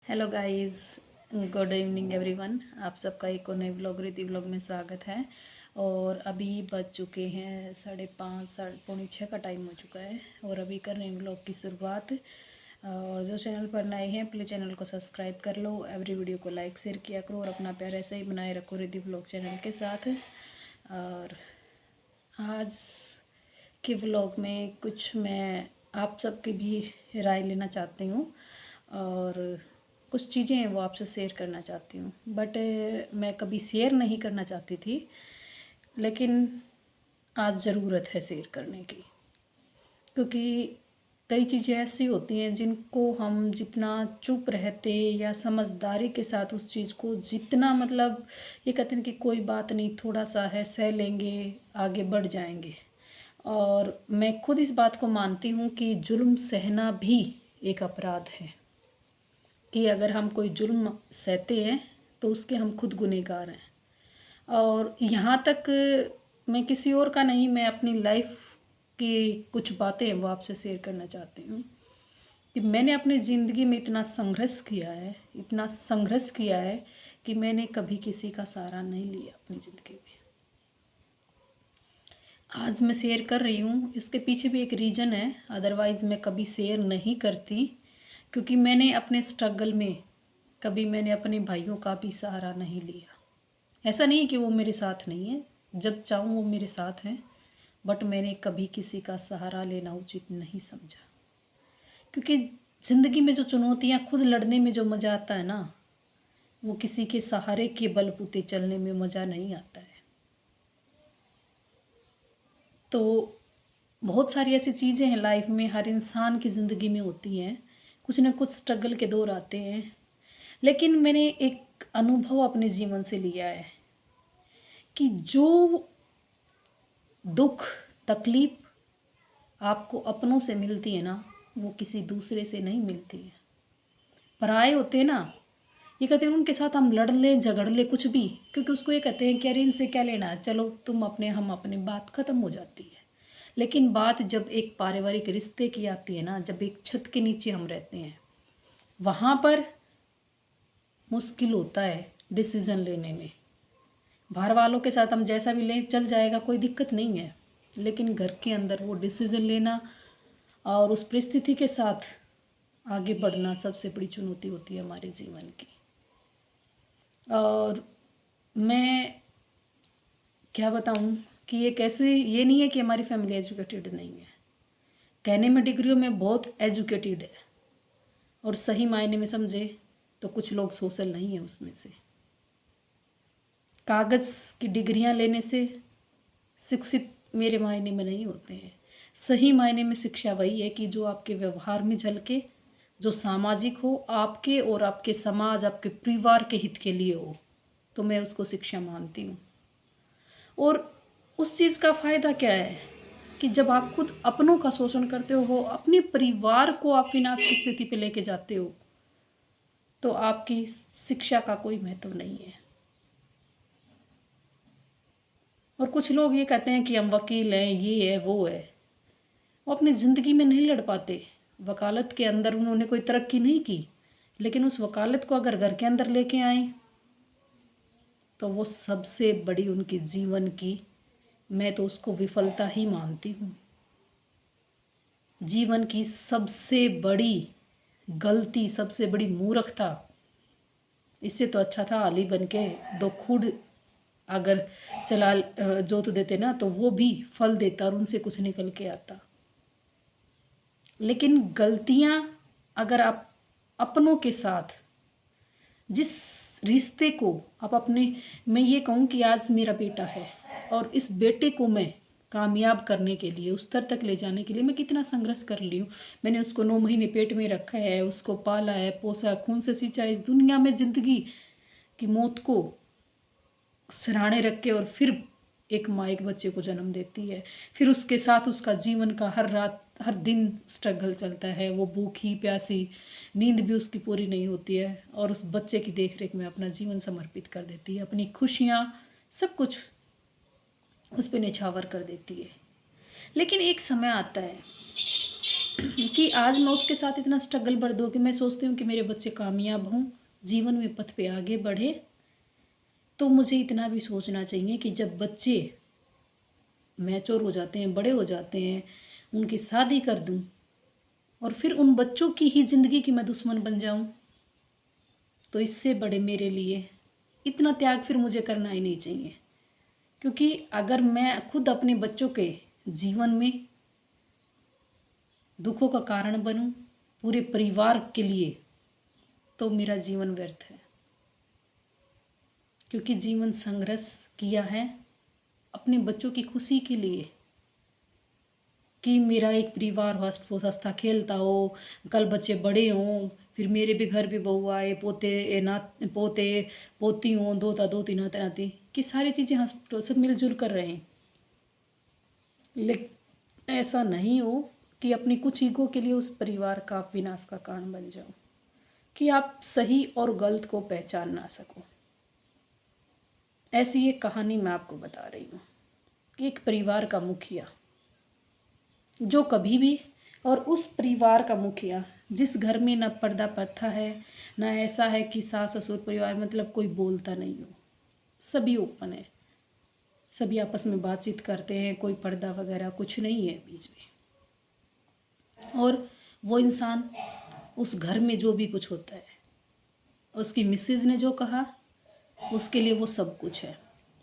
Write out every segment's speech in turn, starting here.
Hello guys, good evening everyone. आप सबका एक और नए व्लॉग रीति व्लॉग में स्वागत है। और अभी बज चुके हैं 5:30, 5:45 का टाइम हो चुका है और अभी कर रहे हैं व्लॉग की शुरुआत। और जो चैनल पर नए हैं प्लीज़ चैनल को सब्सक्राइब कर लो, एवरी वीडियो को लाइक शेयर किया करो और अपना प्यार ऐसे ही बनाए रखो रीति व्लॉग चैनल के साथ। और आज के व्लॉग में कुछ मैं आप सबकी भी राय लेना चाहती हूँ और कुछ चीज़ें हैं वो आपसे शेयर करना चाहती हूँ। बट मैं कभी शेयर नहीं करना चाहती थी, लेकिन आज ज़रूरत है शेयर करने की, क्योंकि कई चीज़ें ऐसी होती हैं जिनको हम जितना चुप रहते या समझदारी के साथ उस चीज़ को जितना ये कहते हैं कि कोई बात नहीं, थोड़ा सा है, सह लेंगे, आगे बढ़ जाएंगे। और मैं खुद इस बात को मानती हूँ कि जुल्म सहना भी एक अपराध है, कि अगर हम कोई जुल्म सहते हैं तो उसके हम खुद गुनहगार हैं। और यहाँ तक मैं किसी और का नहीं, मैं अपनी लाइफ की कुछ बातें हैं वो आपसे शेयर करना चाहती हूँ कि मैंने अपनी ज़िंदगी में इतना संघर्ष किया है, इतना संघर्ष किया है कि मैंने कभी किसी का सहारा नहीं लिया अपनी ज़िंदगी में। आज मैं शेयर कर रही हूँ, इसके पीछे भी एक रीज़न है, अदरवाइज़ मैं कभी शेयर नहीं करती, क्योंकि मैंने अपने स्ट्रगल में कभी मैंने अपने भाइयों का भी सहारा नहीं लिया। ऐसा नहीं है कि वो मेरे साथ नहीं है, जब चाहूँ वो मेरे साथ हैं, बट मैंने कभी किसी का सहारा लेना उचित नहीं समझा। क्योंकि ज़िंदगी में जो चुनौतियाँ खुद लड़ने में जो मज़ा आता है ना, वो किसी के सहारे के बलबूते चलने में मज़ा नहीं आता है। तो बहुत सारी ऐसी चीज़ें हैं लाइफ में, हर इंसान की ज़िंदगी में होती हैं, कुछ ना कुछ स्ट्रगल के दौर आते हैं। लेकिन मैंने एक अनुभव अपने जीवन से लिया है कि जो दुख तकलीफ़ आपको अपनों से मिलती है ना, वो किसी दूसरे से नहीं मिलती है। पराए होते हैं ना, ये कहते हैं उनके साथ हम लड़ लें झगड़ लें कुछ भी, क्योंकि उसको ये कहते हैं कि अरे इनसे क्या लेना है, चलो तुम अपने हम अपने, बात ख़त्म हो जाती है। लेकिन बात जब एक पारिवारिक रिश्ते की आती है ना, जब एक छत के नीचे हम रहते हैं, वहाँ पर मुश्किल होता है डिसीज़न लेने में। बाहर वालों के साथ हम जैसा भी लें चल जाएगा, कोई दिक्कत नहीं है, लेकिन घर के अंदर वो डिसीज़न लेना और उस परिस्थिति के साथ आगे बढ़ना सबसे बड़ी चुनौती होती है हमारे जीवन की। और मैं क्या बताऊं कि ये कैसे, ये नहीं है कि हमारी फैमिली एजुकेटेड नहीं है, कहने में डिग्रियों में बहुत एजुकेटेड है, और सही मायने में समझे तो कुछ लोग सोशल नहीं है उसमें से। कागज़ की डिग्रियां लेने से शिक्षित मेरे मायने में नहीं होते हैं। सही मायने में शिक्षा वही है कि जो आपके व्यवहार में झलके, जो सामाजिक हो, आपके और आपके समाज, आपके परिवार के हित के लिए हो, तो मैं उसको शिक्षा मानती हूँ। और उस चीज़ का फ़ायदा क्या है कि जब आप खुद अपनों का शोषण करते हो, अपने परिवार को आप विनाश की स्थिति पे लेके जाते हो, तो आपकी शिक्षा का कोई महत्व नहीं है। और कुछ लोग ये कहते हैं कि हम वकील हैं, ये है वो है, वो अपनी ज़िंदगी में नहीं लड़ पाते। वकालत के अंदर उन्होंने कोई तरक्की नहीं की, लेकिन उस वकालत को अगर घर के अंदर लेके आए तो वो सबसे बड़ी उनकी जीवन की, मैं तो उसको विफलता ही मानती हूँ। जीवन की सबसे बड़ी गलती, सबसे बड़ी मूर्खता। इससे तो अच्छा था अली बन के दो खुद अगर चला जोत देते ना, तो वो भी फल देता और उनसे कुछ निकल के आता। लेकिन गलतियां अगर आप अपनों के साथ, जिस रिश्ते को आप अपने, मैं ये कहूँ कि आज मेरा बेटा है और इस बेटे को मैं कामयाब करने के लिए, उस स्तर तक ले जाने के लिए मैं कितना संघर्ष कर ली हूँ। मैंने उसको 9 महीने पेट में रखा है, उसको पाला है, पोसा, खून से सींचा, इस दुनिया में ज़िंदगी की मौत को सिरहाने रख के, और फिर एक माँ एक बच्चे को जन्म देती है। फिर उसके साथ उसका जीवन का हर रात हर दिन स्ट्रगल चलता है, वो भूखी प्यासी, नींद भी उसकी पूरी नहीं होती है, और उस बच्चे की देख रेख में अपना जीवन समर्पित कर देती है, अपनी खुशियाँ सब कुछ उस पर निछावर कर देती है। लेकिन एक समय आता है कि आज मैं उसके साथ इतना स्ट्रगल बढ़ दूँ कि मैं सोचती हूँ कि मेरे बच्चे कामयाब हों, जीवन में पथ पे आगे बढ़े। तो मुझे इतना भी सोचना चाहिए कि जब बच्चे मैच्योर हो जाते हैं, बड़े हो जाते हैं, उनकी शादी कर दूँ और फिर उन बच्चों की ही ज़िंदगी की मैं दुश्मन बन जाऊँ, तो इससे बड़े मेरे लिए इतना त्याग फिर मुझे करना ही नहीं चाहिए। क्योंकि अगर मैं खुद अपने बच्चों के जीवन में दुखों का कारण बनूं पूरे परिवार के लिए, तो मेरा जीवन व्यर्थ है। क्योंकि जीवन संघर्ष किया है अपने बच्चों की खुशी के लिए, कि मेरा एक परिवार हष्ट हँसता खेलता हो, कल बच्चे बड़े हों, फिर मेरे भी घर भी बहू आए, पोते ना पोते पोती हों, दोता दोती नाते नाती, कि सारी चीज़ें हंस सब मिलजुल कर रहें। लेकिन ऐसा नहीं हो कि अपनी कुछ ईगो के लिए उस परिवार का विनाश का कारण बन जाओ, कि आप सही और गलत को पहचान ना सको। ऐसी एक कहानी मैं आपको बता रही हूँ कि एक परिवार का मुखिया जो कभी भी, और उस परिवार का मुखिया जिस घर में न पर्दा प्रथा है, न ऐसा है कि सास ससुर परिवार मतलब कोई बोलता नहीं हो, सभी ओपन है, सभी आपस में बातचीत करते हैं, कोई पर्दा वगैरह कुछ नहीं है बीच में। और वो इंसान उस घर में जो भी कुछ होता है, उसकी मिसेज ने जो कहा उसके लिए वो सब कुछ है।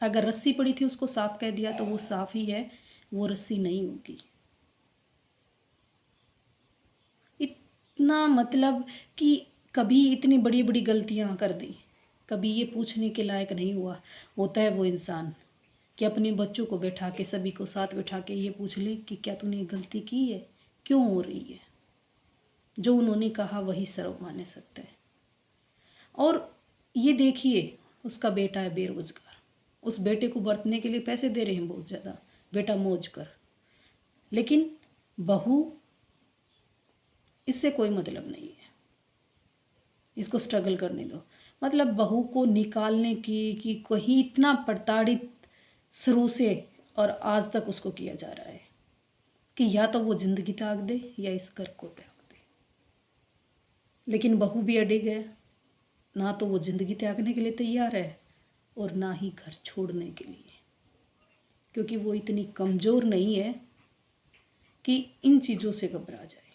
अगर रस्सी पड़ी थी उसको साफ कह दिया तो वो साफ ही है, वो रस्सी नहीं होगी। इतना मतलब कि कभी इतनी बड़ी बड़ी गलतियां कर दी, कभी ये पूछने के लायक नहीं हुआ। होता है वो इंसान कि अपने बच्चों को बैठा के, सभी को साथ बैठा के ये पूछ ले कि क्या तूने ये गलती की है, क्यों हो रही है। जो उन्होंने कहा वही सर्व माने सकता है। और ये देखिए, उसका बेटा है बेरोजगार, उस बेटे को बरतने के लिए पैसे दे रहे हैं बहुत ज़्यादा, बेटा मौज कर, लेकिन बहू इससे कोई मतलब नहीं है, इसको स्ट्रगल करने दो। मतलब बहू को निकालने की कि कहीं इतना प्रताड़ित शुरू से और आज तक उसको किया जा रहा है कि या तो वो ज़िंदगी त्याग दे या इस घर को त्याग दे। लेकिन बहू भी अड़िग है, ना तो वो ज़िंदगी त्यागने के लिए तैयार है और ना ही घर छोड़ने के लिए, क्योंकि वो इतनी कमज़ोर नहीं है कि इन चीज़ों से घबरा जाए।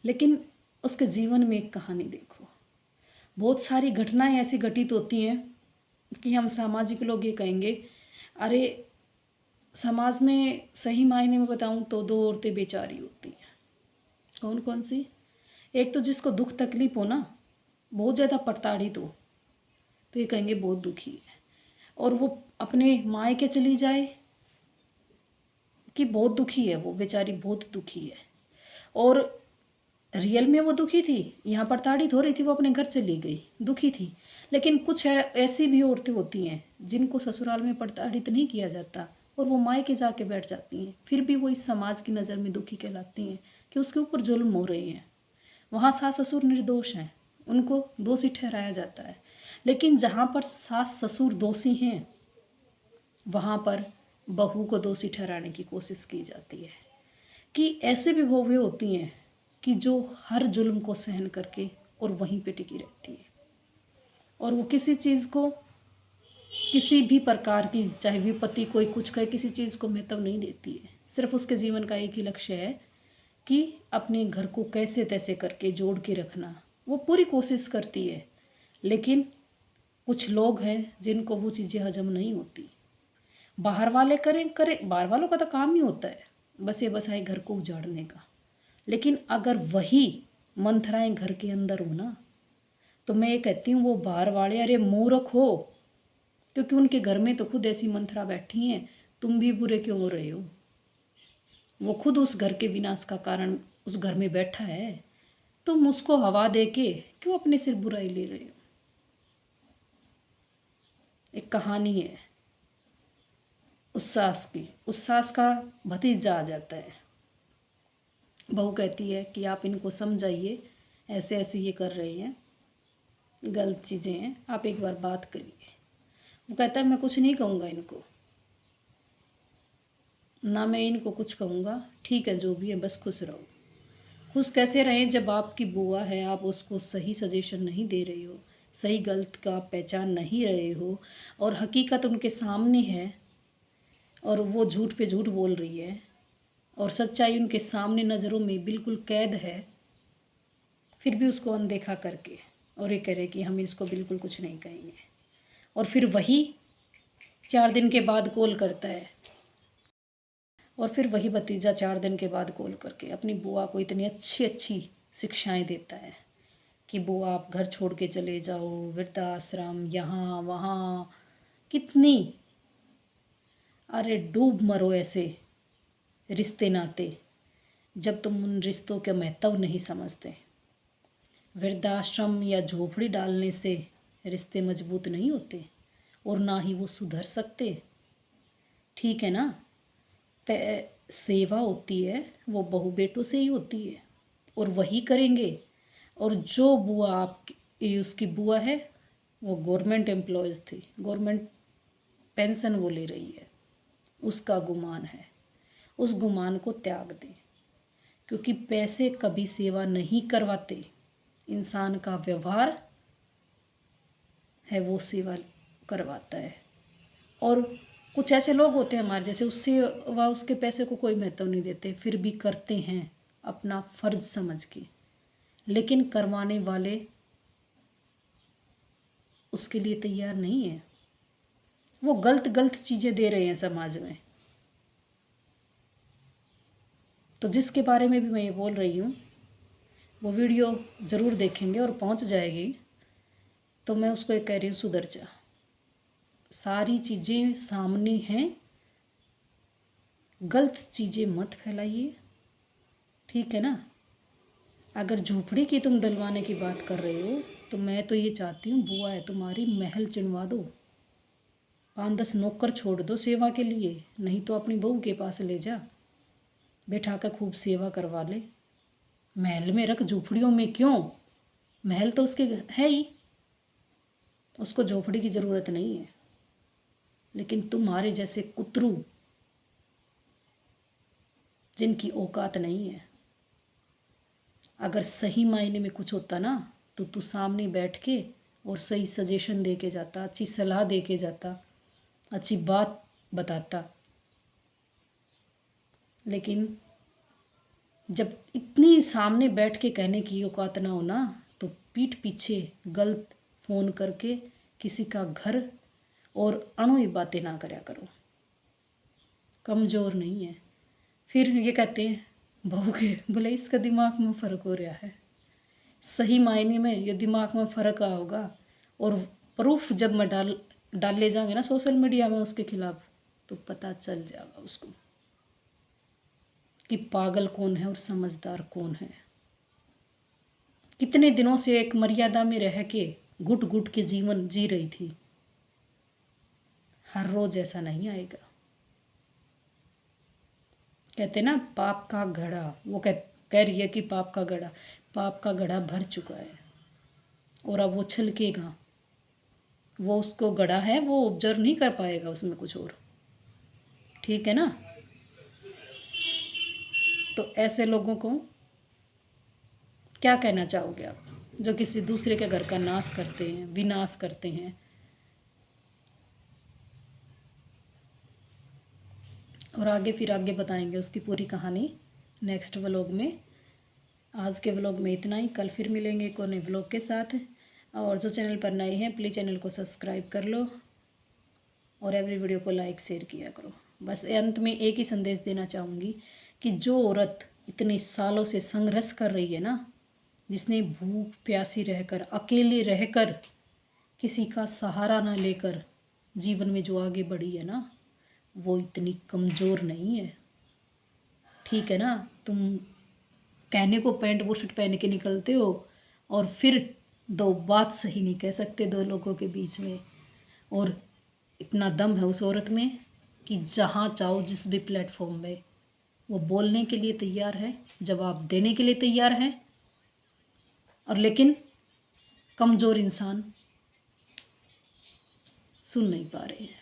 लेकिन उसके जीवन में एक कहानी देखो, बहुत सारी घटनाएं ऐसी घटित होती हैं कि हम सामाजिक लोग ये कहेंगे, अरे समाज में सही मायने में बताऊं तो दो औरतें बेचारी होती हैं। कौन कौन सी? एक तो जिसको दुख तकलीफ हो ना, बहुत ज़्यादा प्रताड़ित हो, तो ये कहेंगे बहुत दुखी है। और वो अपने मायके चली जाए कि बहुत दुखी है, वो बेचारी बहुत दुखी है। और रियल में वो दुखी थी, यहाँ प्रताड़ित हो रही थी, वो अपने घर चली गई, दुखी थी। लेकिन कुछ ऐसी भी औरतें होती हैं जिनको ससुराल में प्रताड़ित नहीं किया जाता और वो मायके जाके बैठ जाती हैं, फिर भी वो इस समाज की नज़र में दुखी कहलाती हैं कि उसके ऊपर जुल्म हो रहे हैं। वहाँ सास ससुर निर्दोष हैं, उनको दोषी ठहराया जाता है। लेकिन जहाँ पर सास ससुर दोषी हैं वहाँ पर बहू को दोषी ठहराने की कोशिश की जाती है। कि ऐसे भी बहुएं होती हैं कि जो हर जुल्म को सहन करके और वहीं पे टिकी रहती है, और वो किसी चीज़ को, किसी भी प्रकार की, चाहे विपत्ति कोई कुछ कहे, किसी चीज़ को महत्व नहीं देती है। सिर्फ उसके जीवन का एक ही लक्ष्य है कि अपने घर को कैसे तैसे करके जोड़ के रखना, वो पूरी कोशिश करती है। लेकिन कुछ लोग हैं जिनको वो चीज़ें हजम नहीं होती। बाहर वाले करें करें, बाहर वालों का तो काम ही होता है बस ये बसाए घर को उजाड़ने का। लेकिन अगर वही मंथराएं घर के अंदर हो ना, तो मैं ये कहती हूँ वो बाहर वाले अरे मूर्ख हो, क्योंकि उनके घर में तो खुद ऐसी मंथरा बैठी हैं, तुम भी बुरे क्यों हो रहे हो। वो खुद उस घर के विनाश का कारण उस घर में बैठा है, तुम उसको हवा दे के क्यों अपने सिर बुराई ले रहे हो। एक कहानी है उस सास की, उस सास का भतीजा आ जाता है, बहू कहती है कि आप इनको समझाइए, ऐसे ऐसे ये कर रहे हैं, गलत चीज़ें हैं, आप एक बार बात करिए। वो कहता है मैं कुछ नहीं कहूँगा इनको, ना मैं इनको कुछ कहूँगा, ठीक है जो भी है बस खुश रहो। खुश कैसे रहें जब आपकी बुआ है, आप उसको सही सजेशन नहीं दे रही हो, सही गलत का आप पहचान नहीं रहे हो, और हकीकत उनके सामने है और वो झूठ पे झूठ बोल रही है और सच्चाई उनके सामने नज़रों में बिल्कुल कैद है, फिर भी उसको अनदेखा करके और ये कह रहे कि हम इसको बिल्कुल कुछ नहीं कहेंगे। और फिर वही 4 दिन के बाद कॉल करता है, और फिर वही भतीजा 4 दिन के बाद कॉल करके अपनी बुआ को इतनी अच्छी अच्छी शिक्षाएं देता है कि बुआ आप घर छोड़ के चले जाओ, वृद्धाश्रम, यहाँ वहाँ, कितनी, अरे डूब मरो ऐसे रिश्ते नाते जब तुम उन रिश्तों के महत्व नहीं समझते। वृद्धाश्रम या झोपड़ी डालने से रिश्ते मजबूत नहीं होते और ना ही वो सुधर सकते, ठीक है ना। सेवा होती है वो बहू बेटों से ही होती है और वही करेंगे। और जो बुआ आपकी उसकी बुआ है वो गवर्नमेंट एम्प्लॉयज़ थी, गवर्नमेंट पेंशन वो ले रही है, उसका गुमान है, उस गुमान को त्याग दे, क्योंकि पैसे कभी सेवा नहीं करवाते। इंसान का व्यवहार है वो सेवा करवाता है। और कुछ ऐसे लोग होते हैं हमारे जैसे, उससे वह उसके पैसे को कोई महत्व नहीं देते, फिर भी करते हैं अपना फ़र्ज समझ के, लेकिन करवाने वाले उसके लिए तैयार नहीं है। वो गलत गलत चीज़ें दे रहे हैं समाज में। तो जिसके बारे में भी मैं ये बोल रही हूँ वो वीडियो ज़रूर देखेंगे और पहुँच जाएगी, तो मैं उसको एक कह रही हूँ, सुधर जा। सारी चीज़ें सामने हैं, गलत चीज़ें मत फैलाइए, ठीक है ना। अगर झोपड़ी की तुम डलवाने की बात कर रहे हो तो मैं तो ये चाहती हूँ, बुआ है तुम्हारी, महल चुनवा दो, 5-10 नौकर छोड़ दो सेवा के लिए, नहीं तो अपनी बहू के पास ले जा, बैठा कर खूब सेवा करवा ले। महल में रख, झोपड़ियों में क्यों, महल तो उसके है ही, उसको झोपड़ी की ज़रूरत नहीं है। लेकिन तुम्हारे जैसे कुतरू जिनकी औकात नहीं है, अगर सही मायने में कुछ होता ना तो तू सामने बैठ के और सही सजेशन दे के जाता, अच्छी सलाह दे के जाता, अच्छी बात बताता। लेकिन जब इतनी सामने बैठ के कहने की औकात ना हो ना, तो पीठ पीछे गलत फ़ोन करके किसी का घर और अणुई बातें ना करया करो। कमज़ोर नहीं है। फिर ये कहते हैं बहू के, बोले इसका दिमाग में फ़र्क हो रहा है। सही मायने में ये दिमाग में फ़र्क आया होगा, और प्रूफ जब मैं डाल ले जाएंगे ना सोशल मीडिया में उसके खिलाफ, तो पता चल जाएगा उसको कि पागल कौन है और समझदार कौन है। कितने दिनों से एक मर्यादा में रह के घुट घुट के जीवन जी रही थी, हर रोज़ ऐसा नहीं आएगा। कहते ना पाप का घड़ा, वो कह रही है कि पाप का घड़ा भर चुका है और अब वो छलकेगा। वो उसको घड़ा है, वो ऑब्जर्व नहीं कर पाएगा उसमें कुछ और, ठीक है ना। तो ऐसे लोगों को क्या कहना चाहोगे आप, जो किसी दूसरे के घर का नाश करते हैं, विनाश करते हैं। और आगे बताएंगे उसकी पूरी कहानी नेक्स्ट व्लॉग में। आज के व्लॉग में इतना ही, कल फिर मिलेंगे एक और नए व्लॉग के साथ। और जो चैनल पर नए हैं प्लीज़ चैनल को सब्सक्राइब कर लो और एवरी वीडियो को लाइक शेयर किया करो। बस अंत में एक ही संदेश देना चाहूँगी कि जो औरत इतने सालों से संघर्ष कर रही है ना, जिसने भूख प्यासी रहकर, अकेले रहकर, किसी का सहारा ना लेकर जीवन में जो आगे बढ़ी है ना, वो इतनी कमज़ोर नहीं है, ठीक है ना। तुम कहने को पैंट बुशर्ट पहन के निकलते हो और फिर दो बात सही नहीं कह सकते दो लोगों के बीच में। और इतना दम है उस औरत में कि जहाँ चाहो जिस भी प्लेटफॉर्म में वो बोलने के लिए तैयार है, जवाब देने के लिए तैयार है। और लेकिन कमज़ोर इंसान सुन नहीं पा रहे हैं।